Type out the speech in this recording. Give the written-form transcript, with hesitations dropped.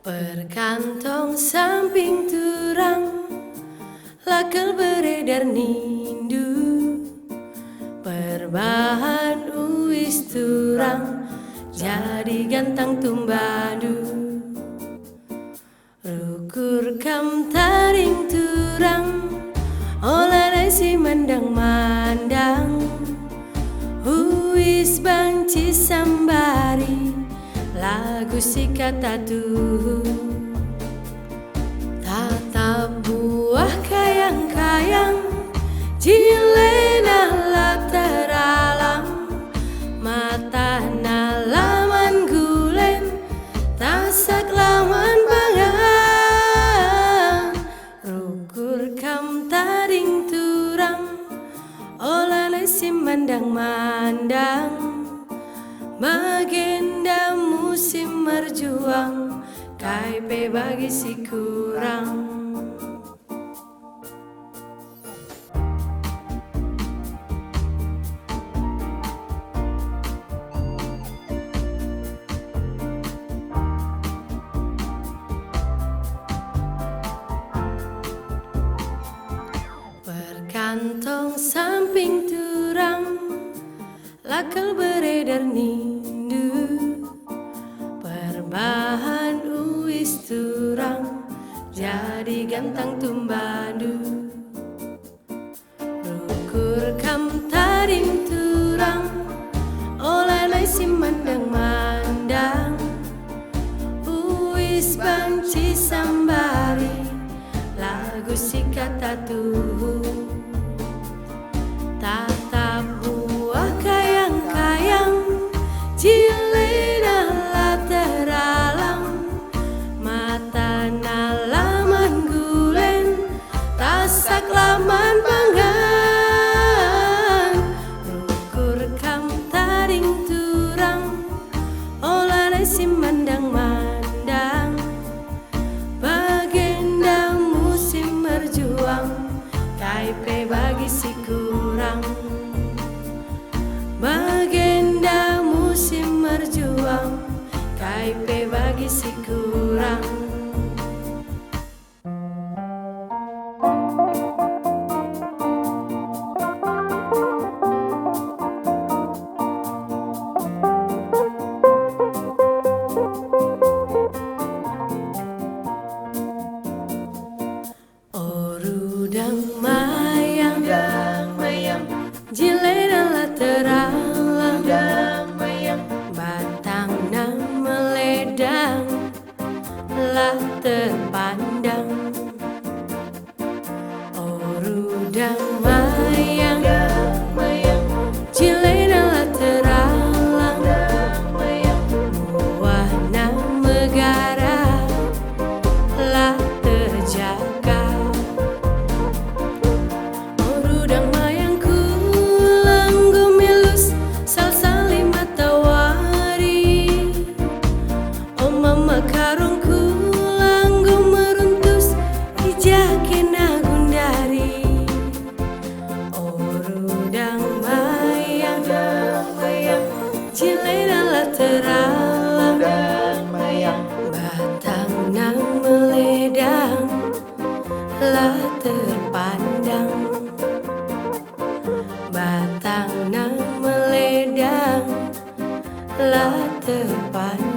Perkantong samping turang, lakel beredar nindu. Perbahan uis turang, jadi gantang tumbadu. Rukur kam taring turang, oleh si mandang-mandang. Uis banci sambari, lagu si kata tuh. Tatap buah kayang-kayang, jilena lah teralam. Mata nalaman gulen, tasak laman bangang. Rukur kam taring turang, oleh si mandang-mandang. Magenda musim merjuang, KIP bagi si kurang. Perkantong samping turang, lakel beredar nindu. Perbahan uis turang, jadi gantang tumbadu. Rukur kam taring turang, oleh si mandang-mandang. Uis banci sambari, lagu si kata tuh. Tatap buah kayang-kayang, jilena lah teralam. Mata nalaman gulen, tasak laman bangang. Rukur kam taring turang, oleh si mandang-mandang. Bagenda musim merjuang, KIP bagi si kurang. Bagenda musim merjuang, KIP bagi si kurang. Orudang mayang, jilena lah teralam. Batang nang meledang, lah terpandang. Orudang mayang, jilena lah teralam. Buah nang megara, lah terjaga. Orudang mayangku langgu milus, sal-sali matawari. Oh mama karungku langgu meruntus, ijakena gundari. Orudang mayang, jilena lah teralam. Batang nang meledang, lah terpandang. Batang nang meledang, lah terpandang.